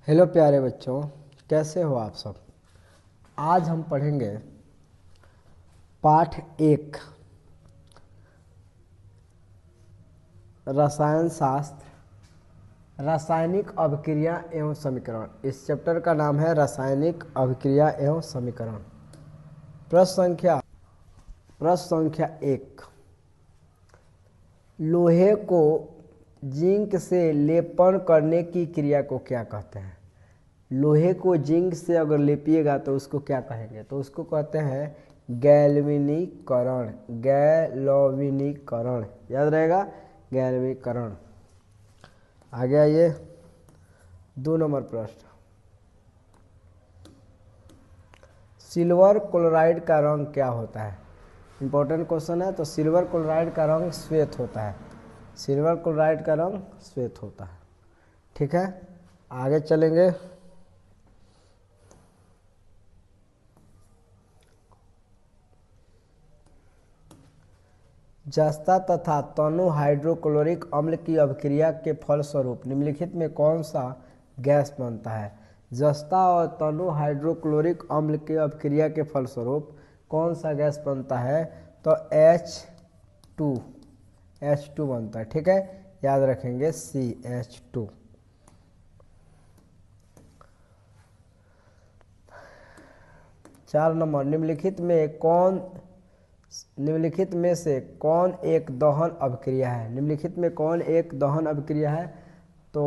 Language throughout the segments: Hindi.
हेलो प्यारे बच्चों, कैसे हो आप सब। आज हम पढ़ेंगे पाठ 1 रसायन शास्त्र, रासायनिक अभिक्रिया एवं समीकरण। इस चैप्टर का नाम है रासायनिक अभिक्रिया एवं समीकरण। प्रश्न संख्या 1, लोहे को जिंक से लेपन करने की क्रिया को क्या कहते हैं। लोहे को जिंक से अगर लेपिएगा तो उसको क्या कहेंगे, तो उसको कहते हैं गैल्वेनीकरण। गैल्वेनीकरण याद रहेगा, गैल्वेनीकरण। आगे आइए 2 नंबर प्रश्न, सिल्वर क्लोराइड का रंग क्या होता है। इंपॉर्टेंट क्वेश्चन है। तो सिल्वर क्लोराइड का रंग श्वेत होता है। सिल्वर क्लोराइड का रंग श्वेत होता है। ठीक है, आगे चलेंगे। जस्ता तथा तनु हाइड्रोक्लोरिक अम्ल की अभिक्रिया के फलस्वरूप निम्नलिखित में कौन सा गैस बनता है। जस्ता और तनु हाइड्रोक्लोरिक अम्ल की अभिक्रिया के फलस्वरूप कौन सा गैस बनता है, तो H2 बनता है। ठीक है, याद रखेंगे CH2। चार नंबर, निम्नलिखित में से कौन एक दहन अभिक्रिया है। निम्नलिखित में कौन एक दहन अभिक्रिया है, तो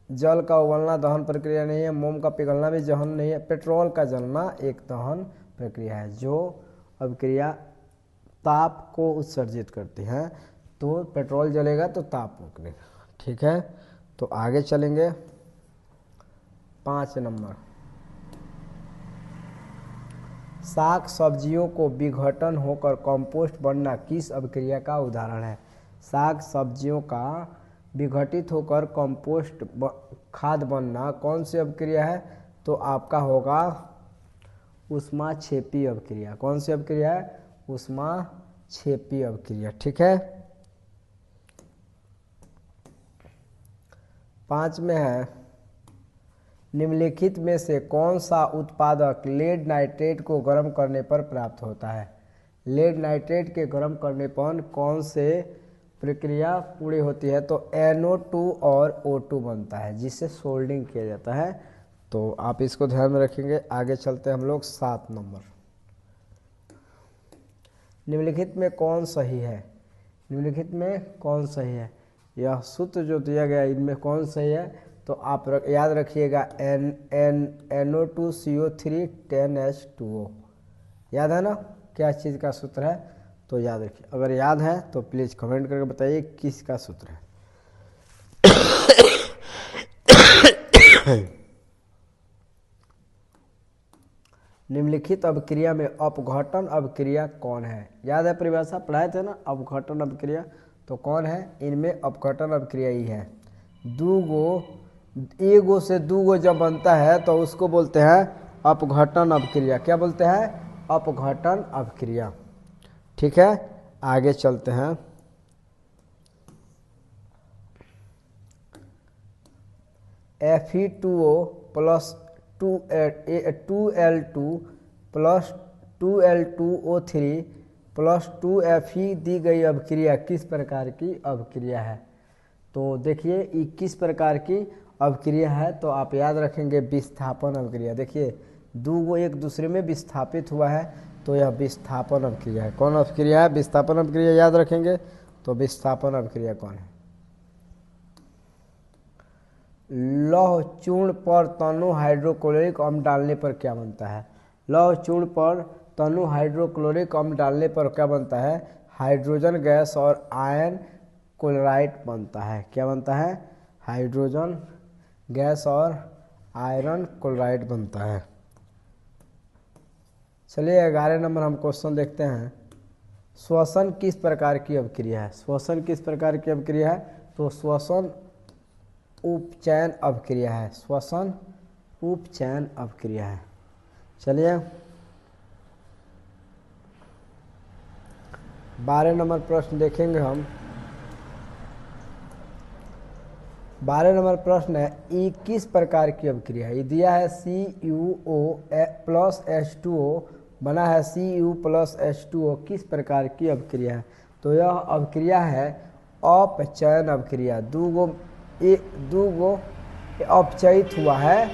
जल का उबलना दहन प्रक्रिया नहीं है, मोम का पिघलना भी दहन नहीं है, पेट्रोल का जलना एक दहन प्रक्रिया है। जो अभिक्रिया ताप को उत्सर्जित करती है, तो पेट्रोल जलेगा तो ताप निकलेगा। ठीक है, तो आगे चलेंगे 5 नंबर, साग सब्जियों को विघटन होकर कंपोस्ट बनना किस अभिक्रिया का उदाहरण है। साग सब्जियों का विघटित होकर कंपोस्ट खाद बनना कौन सी अभिक्रिया है, तो आपका होगा ऊष्माक्षेपी अभिक्रिया। कौन सी अभिक्रिया है, ऊष्माक्षेपी अभिक्रिया। ठीक है, 5 में है, निम्नलिखित में से कौन सा उत्पादक लेड नाइट्रेट को गर्म करने पर प्राप्त होता है। लेड नाइट्रेट के गर्म करने पर कौन से प्रक्रिया पूरी होती है, तो NO2 और O2 बनता है, जिससे सोल्डिंग किया जाता है। तो आप इसको ध्यान में रखेंगे। आगे चलते हैं हम लोग 7 नंबर, निम्नलिखित में कौन सही है। निम्नलिखित में कौन सही है, यह सूत्र जो दिया गया इनमें कौन सही है, तो आप याद रखिएगा NO2CO3 10H2O। याद है ना क्या चीज़ का सूत्र है, तो याद रखिए। अगर याद है तो प्लीज़ कमेंट करके बताइए किसका सूत्र है। निम्नलिखित अभिक्रिया में अपघटन अभिक्रिया कौन है। याद है, परिभाषा पढ़ाए थे ना अपघटन अभिक्रिया, तो कौन है इनमें अपघटन अभिक्रिया ही है। एगो से दूगो जब बनता है तो उसको बोलते हैं अपघटन अभिक्रिया। क्या बोलते हैं, अपघटन अभिक्रिया। ठीक है, आगे चलते हैं। Fe2O plus 2L2 plus 2L2O3 plus 2Fe दी गई अभिक्रिया किस प्रकार की अभिक्रिया है। तो देखिए ये किस प्रकार की अभिक्रिया है, तो आप याद रखेंगे विस्थापन अभिक्रिया। देखिए दूगो एक दूसरे में विस्थापित हुआ है, तो यह विस्थापन अभिक्रिया है। कौन अभिक्रिया है, विस्थापन अभिक्रिया। याद रखेंगे, तो विस्थापन अभिक्रिया कौन है। लौह चूर्ण पर तनु हाइड्रोक्लोरिक अम्ल डालने पर क्या बनता है। लौह चूर्ण पर तनु हाइड्रोक्लोरिक अम्ल डालने पर क्या बनता है, हाइड्रोजन गैस और आयन क्लोराइड बनता है। क्या बनता है, हाइड्रोजन गैस और आयरन क्लोराइड बनता है। चलिए 11 नंबर हम क्वेश्चन देखते हैं। श्वसन किस प्रकार की अभिक्रिया है। श्वसन किस प्रकार की अभिक्रिया है, तो श्वसन उपचयन अभिक्रिया है। श्वसन उपचयन अभिक्रिया है। चलिए 12 नंबर प्रश्न देखेंगे हम। 12 नंबर प्रश्न है, ई किस प्रकार की अभिक्रिया है? ये दिया है CuO प्लस H2O बना है Cu प्लस H2O, किस प्रकार की अभिक्रिया है? तो यह अभिक्रिया है अपचयन अभिक्रिया। दूगो अपचयित हुआ है,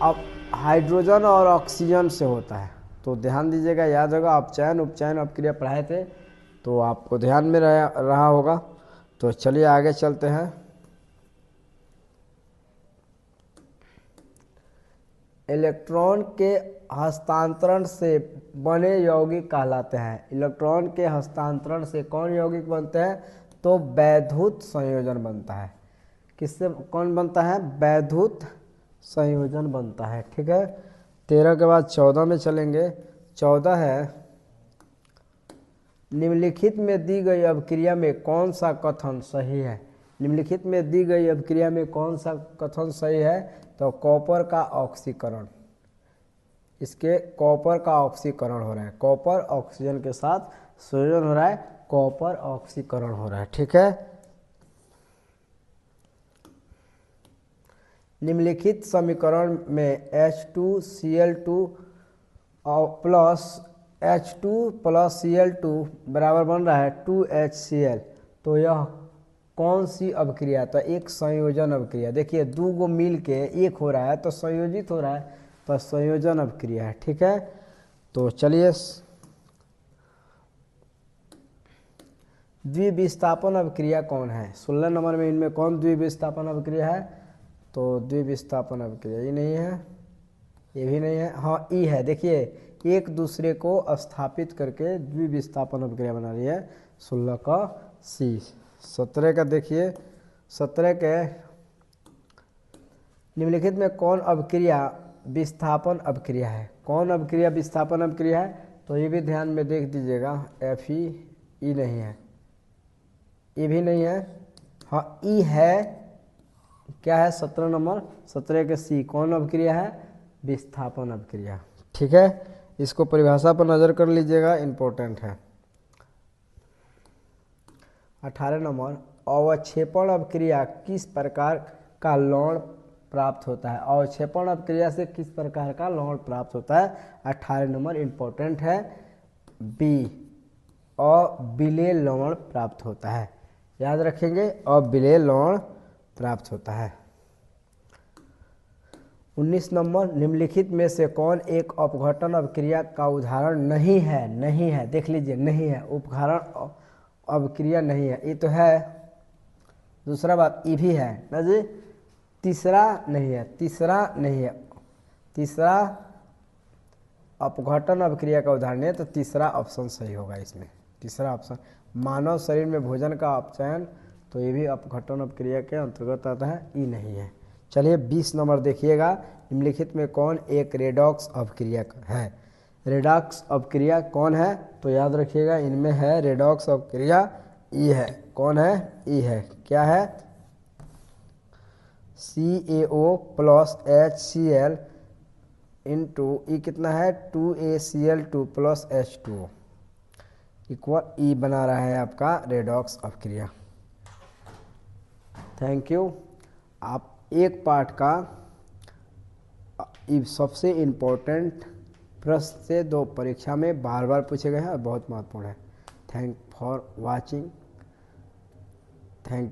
अब हाइड्रोजन और ऑक्सीजन से होता है। तो ध्यान दीजिएगा, याद होगा अपचयन उपचयन अभिक्रिया पढ़ाए थे तो आपको ध्यान में रहा होगा। तो चलिए आगे चलते हैं। इलेक्ट्रॉन के हस्तांतरण से बने यौगिक कहलाते हैं। इलेक्ट्रॉन के हस्तांतरण से कौन यौगिक बनते हैं? तो वैद्युत संयोजन बनता है। किससे कौन बनता है? वैद्युत संयोजन बनता है। ठीक है, 13 के बाद 14 में चलेंगे। 14 है, निम्नलिखित में दी गई अभिक्रिया में कौन सा कथन सही है? निम्नलिखित में दी गई अभिक्रिया में कौन सा कथन सही है? तो कॉपर का ऑक्सीकरण, इसके कॉपर का ऑक्सीकरण हो रहा है, कॉपर ऑक्सीजन के साथ संयोजन हो रहा है, कॉपर ऑक्सीकरण हो रहा है। ठीक है, निम्नलिखित समीकरण में H2Cl2 plus H2 plus Cl2 बराबर बन रहा है 2HCl। तो यह कौन सी अभिक्रिया? तो एक संयोजन अभिक्रिया। देखिए दो गो मिल के एक हो रहा है तो संयोजित हो रहा है, तो संयोजन अभिक्रिया है। ठीक है, तो चलिए द्विविस्थापन अभिक्रिया कौन है? 16 नंबर में इनमें कौन द्विविस्थापन अभिक्रिया है? तो द्विविस्थापन अभिक्रिया ये नहीं है, ये भी नहीं है, हाँ ई है। देखिए एक दूसरे को स्थापित करके द्विविस्थापन अभिक्रिया बना रही है। 16 का सी। 17 का देखिए, 17 के निम्नलिखित में कौन अभिक्रिया विस्थापन अभिक्रिया है? कौन अभिक्रिया विस्थापन अभिक्रिया है? तो ये भी ध्यान में देख दीजिएगा, Fe ई नहीं है, ये भी नहीं है, हाँ ई है। क्या है 17 नंबर? 17 के सी कौन अभिक्रिया है? विस्थापन अभिक्रिया। ठीक है, इसको परिभाषा पर नजर कर लीजिएगा, इंपॉर्टेंट है। 18 नंबर, अवक्षेपण अभिक्रिया किस प्रकार का लवण प्राप्त होता है? अवक्षेपण अभिक्रिया से किस प्रकार का लवण प्राप्त होता है? 18 नंबर इंपॉर्टेंट है, बी अविलेय लवण प्राप्त होता है। याद रखेंगे, अविलेय लवण प्राप्त होता है। 19 नंबर, निम्नलिखित में से कौन एक अपघटन अभिक्रिया का उदाहरण नहीं है? नहीं है, देख लीजिए, नहीं है, उपघटन अभिक्रिया नहीं है, ये तो है। दूसरा बात ये भी है ना जी, तीसरा नहीं है, तीसरा नहीं है, तीसरा अपघटन अभिक्रिया का उदाहरण है, तो तीसरा ऑप्शन सही होगा इसमें। तीसरा ऑप्शन, मानव शरीर में भोजन का अपचयन, तो ये भी अपघटन अभिक्रिया के अंतर्गत आता है, ई नहीं है। चलिए 20 नंबर देखिएगा, निम्नलिखित में कौन एक रेडॉक्स अभिक्रिया है? रेडॉक्स अभिक्रिया कौन है? तो याद रखिएगा, इनमें है रेडॉक्स अभिक्रिया ई है। कौन है? ई है। क्या है? CaO प्लस HCl इंटू ई कितना है? 2ACl2 प्लस H2O इक्वल ई बना रहा है आपका रेडॉक्स अभिक्रिया। Thank you. आप एक पार्ट का सबसे इम्पोर्टेंट प्रश्न से 2 परीक्षा में बार बार पूछे गए हैं और बहुत महत्वपूर्ण है। Thank for watching, thank you.